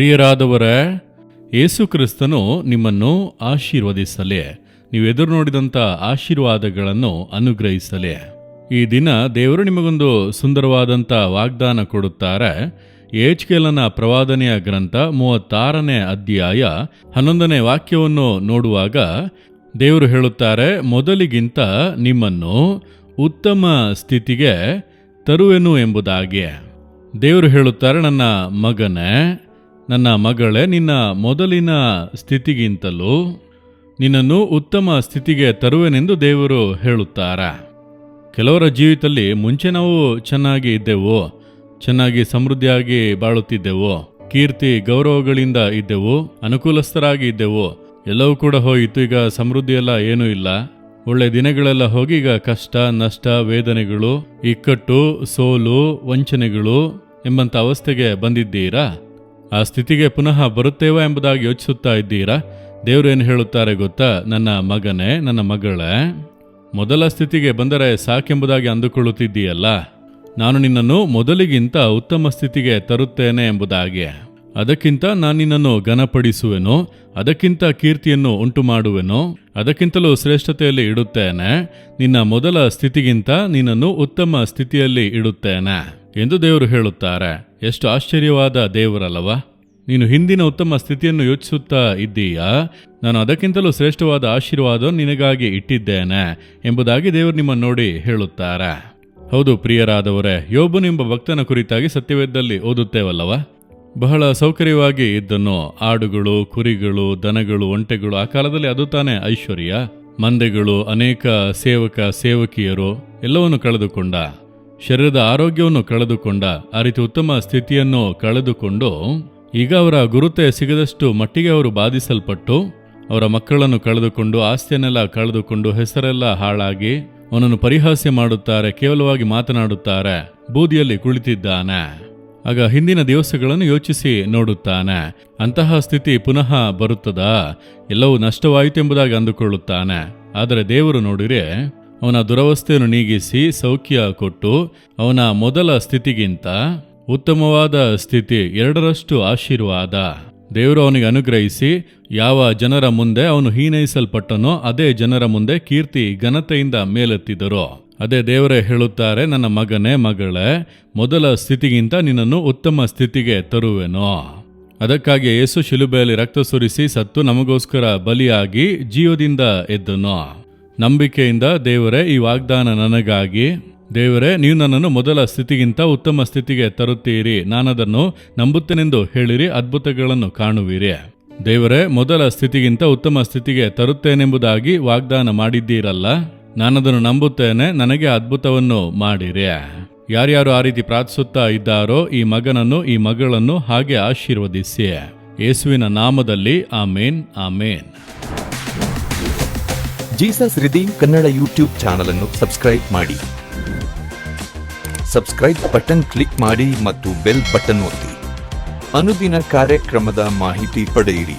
ಪ್ರಿಯರಾದವರೇ, ಯೇಸು ಕ್ರಿಸ್ತನು ನಿಮ್ಮನ್ನು ಆಶೀರ್ವದಿಸಲಿ, ನೀವು ಎದುರು ನೋಡಿದಂಥ ಆಶೀರ್ವಾದಗಳನ್ನು ಅನುಗ್ರಹಿಸಲಿ. ಈ ದಿನ ದೇವರು ನಿಮಗೊಂದು ಸುಂದರವಾದಂಥ ವಾಗ್ದಾನ ಕೊಡುತ್ತಾರೆ. ಯೆಹೆಜ್ಕೇಲನ ಪ್ರವಾದನೆಯ ಗ್ರಂಥ 36ನೇ ಅಧ್ಯಾಯ 11ನೇ ವಾಕ್ಯವನ್ನು ನೋಡುವಾಗ ದೇವರು ಹೇಳುತ್ತಾರೆ, ಮೊದಲಿಗಿಂತ ನಿಮ್ಮನ್ನು ಉತ್ತಮ ಸ್ಥಿತಿಗೆ ತರುವೆನು ಎಂಬುದಾಗಿ. ದೇವರು ಹೇಳುತ್ತಾರೆ, ನನ್ನ ಮಗನೇ, ನನ್ನ ಮಗಳೇ, ನಿನ್ನ ಮೊದಲಿನ ಸ್ಥಿತಿಗಿಂತಲೂ ನಿನ್ನನ್ನು ಉತ್ತಮ ಸ್ಥಿತಿಗೆ ತರುವೆನೆಂದು ದೇವರು ಹೇಳುತ್ತಾರೆ. ಕೆಲವರ ಜೀವಿತದಲ್ಲಿ ಮುಂಚೆ ನಾವು ಚೆನ್ನಾಗಿ ಇದ್ದೆವು, ಚೆನ್ನಾಗಿ ಸಮೃದ್ಧಿಯಾಗಿ ಬಾಳುತ್ತಿದ್ದೆವು, ಕೀರ್ತಿ ಗೌರವಗಳಿಂದ ಇದ್ದೆವು, ಅನುಕೂಲಸ್ಥರಾಗಿ ಇದ್ದೆವು. ಎಲ್ಲವೂ ಕೂಡ ಹೋಯಿತು. ಈಗ ಸಮೃದ್ಧಿಯೆಲ್ಲ ಏನೂ ಇಲ್ಲ. ಒಳ್ಳೆ ದಿನಗಳೆಲ್ಲ ಹೋಗಿ ಈಗ ಕಷ್ಟ, ನಷ್ಟ, ವೇದನೆಗಳು, ಇಕ್ಕಟ್ಟು, ಸೋಲು, ವಂಚನೆಗಳು ಎಂಬಂಥ ಅವಸ್ಥೆಗೆ ಬಂದಿದ್ದೀರಾ? ಆ ಸ್ಥಿತಿಗೆ ಪುನಃ ಬರುತ್ತೇವಾ ಎಂಬುದಾಗಿ ಯೋಚಿಸುತ್ತಾ ಇದ್ದೀರಾ? ದೇವರು ಏನು ಹೇಳುತ್ತಾರೆ ಗೊತ್ತಾ? ನನ್ನ ಮಗನೇ, ನನ್ನ ಮಗಳೇ, ಮೊದಲ ಸ್ಥಿತಿಗೆ ಬಂದರೆ ಸಾಕೆಂಬುದಾಗಿ ಅಂದುಕೊಳ್ಳುತ್ತಿದ್ದೀಯಲ್ಲ, ನಾನು ನಿನ್ನನ್ನು ಮೊದಲಿಗಿಂತ ಉತ್ತಮ ಸ್ಥಿತಿಗೆ ತರುತ್ತೇನೆ ಎಂಬುದಾಗಿ. ಅದಕ್ಕಿಂತ ನಾನು ನಿನ್ನನ್ನು ಘನಪಡಿಸುವೆನು, ಅದಕ್ಕಿಂತ ಕೀರ್ತಿಯನ್ನು ಉಂಟು ಮಾಡುವೆನು, ಅದಕ್ಕಿಂತಲೂ ಶ್ರೇಷ್ಠತೆಯಲ್ಲಿ ಇಡುತ್ತೇನೆ. ನಿನ್ನ ಮೊದಲ ಸ್ಥಿತಿಗಿಂತ ನಿನ್ನನ್ನು ಉತ್ತಮ ಸ್ಥಿತಿಯಲ್ಲಿ ಇಡುತ್ತೇನೆ ಎಂದು ದೇವರು ಹೇಳುತ್ತಾರೆ. ಎಷ್ಟು ಆಶ್ಚರ್ಯವಾದ ದೇವರಲ್ಲವ? ನೀನು ಹಿಂದಿನ ಉತ್ತಮ ಸ್ಥಿತಿಯನ್ನು ಯೋಚಿಸುತ್ತಾ ಇದ್ದೀಯಾ? ನಾನು ಅದಕ್ಕಿಂತಲೂ ಶ್ರೇಷ್ಠವಾದ ಆಶೀರ್ವಾದವನ್ನು ನಿನಗಾಗಿ ಇಟ್ಟಿದ್ದೇನೆ ಎಂಬುದಾಗಿ ದೇವರು ನಿಮ್ಮನ್ನು ನೋಡಿ ಹೇಳುತ್ತಾರೆ. ಹೌದು ಪ್ರಿಯರಾದವರೇ, ಯೋಬನೆಂಬ ಭಕ್ತನ ಕುರಿತಾಗಿ ಸತ್ಯವೇದದಲ್ಲಿ ಓದುತ್ತೇವಲ್ಲವ? ಬಹಳ ಸೌಕರ್ಯವಾಗಿ ಇದ್ದನು. ಆಡುಗಳು, ಕುರಿಗಳು, ದನಗಳು, ಒಂಟೆಗಳು, ಆ ಕಾಲದಲ್ಲಿ ಅದು ತಾನೇ ಐಶ್ವರ್ಯ. ಮಂದೆಗಳು, ಅನೇಕ ಸೇವಕಿಯರು ಎಲ್ಲವನ್ನು ಕಳೆದುಕೊಂಡ. ಶರೀರದ ಆರೋಗ್ಯವನ್ನು ಕಳೆದುಕೊಂಡ. ಆ ರೀತಿ ಉತ್ತಮ ಸ್ಥಿತಿಯನ್ನು ಕಳೆದುಕೊಂಡು ಈಗ ಅವರ ಗುರುತೆ ಸಿಗದಷ್ಟು ಮಟ್ಟಿಗೆ ಅವರು ಬಾಧಿಸಲ್ಪಟ್ಟು ಅವರ ಮಕ್ಕಳನ್ನು ಕಳೆದುಕೊಂಡು, ಆಸ್ತಿಯನ್ನೆಲ್ಲ ಕಳೆದುಕೊಂಡು, ಹೆಸರೆಲ್ಲ ಹಾಳಾಗಿ ಅವನನ್ನು ಪರಿಹಾಸ್ಯ ಮಾಡುತ್ತಾರೆ, ಕೇವಲವಾಗಿ ಮಾತನಾಡುತ್ತಾರೆ, ಬೂದಿಯಲ್ಲಿ ಕುಳಿತಿದ್ದಾನೆ. ಆಗ ಹಿಂದಿನ ದಿವಸಗಳನ್ನು ಯೋಚಿಸಿ ನೋಡುತ್ತಾನೆ. ಅಂತಹ ಸ್ಥಿತಿ ಪುನಃ ಬರುತ್ತದಾ? ಎಲ್ಲವೂ ನಷ್ಟವಾಯಿತು ಎಂಬುದಾಗಿ ಅಂದುಕೊಳ್ಳುತ್ತಾನೆ. ಆದರೆ ದೇವರು ನೋಡಿರೆ ಅವನ ದುರವಸ್ಥೆಯನ್ನು ನೀಗಿಸಿ ಸೌಖ್ಯ ಕೊಟ್ಟು ಅವನ ಮೊದಲ ಸ್ಥಿತಿಗಿಂತ ಉತ್ತಮವಾದ ಸ್ಥಿತಿ, 2ರಷ್ಟು ಆಶೀರ್ವಾದ ದೇವರು ಅವನಿಗೆ ಅನುಗ್ರಹಿಸಿ, ಯಾವ ಜನರ ಮುಂದೆ ಅವನು ಹೀನೈಸಲ್ಪಟ್ಟನೋ ಅದೇ ಜನರ ಮುಂದೆ ಕೀರ್ತಿ ಘನತೆಯಿಂದ ಮೇಲೆತ್ತಿದರು. ಅದೇ ದೇವರೇ ಹೇಳುತ್ತಾರೆ, ನನ್ನ ಮಗನೇ, ಮಗಳೇ, ಮೊದಲ ಸ್ಥಿತಿಗಿಂತ ನಿನ್ನನ್ನು ಉತ್ತಮ ಸ್ಥಿತಿಗೆ ತರುವೆನೋ. ಅದಕ್ಕಾಗಿ ಯೇಸು ಶಿಲುಬೆಯಲ್ಲಿ ರಕ್ತ ಸುರಿಸಿ ಸತ್ತು ನಮಗೋಸ್ಕರ ಬಲಿಯಾಗಿ ಜೀವದಿಂದ ಎದ್ದನು. ನಂಬಿಕೆಯಿಂದ ದೇವರೇ, ಈ ವಾಗ್ದಾನ ನನಗಾಗಿ. ದೇವರೇ, ನೀವು ನನ್ನನ್ನು ಮೊದಲ ಸ್ಥಿತಿಗಿಂತ ಉತ್ತಮ ಸ್ಥಿತಿಗೆ ತರುತ್ತೀರಿ, ನಾನದನ್ನು ನಂಬುತ್ತೇನೆಂದು ಹೇಳಿರಿ, ಅದ್ಭುತಗಳನ್ನು ಕಾಣುವಿರಿ. ದೇವರೇ, ಮೊದಲ ಸ್ಥಿತಿಗಿಂತ ಉತ್ತಮ ಸ್ಥಿತಿಗೆ ತರುತ್ತೇನೆಂಬುದಾಗಿ ವಾಗ್ದಾನ ಮಾಡಿದ್ದೀರಲ್ಲ, ನಾನದನ್ನು ನಂಬುತ್ತೇನೆ, ನನಗೆ ಅದ್ಭುತವನ್ನು ಮಾಡಿರಿ. ಯಾರ್ಯಾರು ಆ ರೀತಿ ಪ್ರಾರ್ಥಿಸುತ್ತಾ ಇದ್ದಾರೋ ಈ ಮಗನನ್ನು, ಈ ಮಗಳನ್ನು ಹಾಗೆ ಆಶೀರ್ವದಿಸಿ. ಯೇಸುವಿನ ನಾಮದಲ್ಲಿ amen, amen. Jesus redeem Kannada YouTube channel ಅನ್ನು ಸಬ್ಸ್ಕ್ರೈಬ್ ಮಾಡಿ. ಸಬ್ಸ್ಕ್ರೈಬ್ ಬಟನ್ ಕ್ಲಿಕ್ ಮಾಡಿ ಮತ್ತು ಬೆಲ್ ಬಟನ್ ಒತ್ತಿ. ಅನುದಿನ ಕಾರ್ಯಕ್ರಮದ ಮಾಹಿತಿ ಪಡೆಯಿರಿ.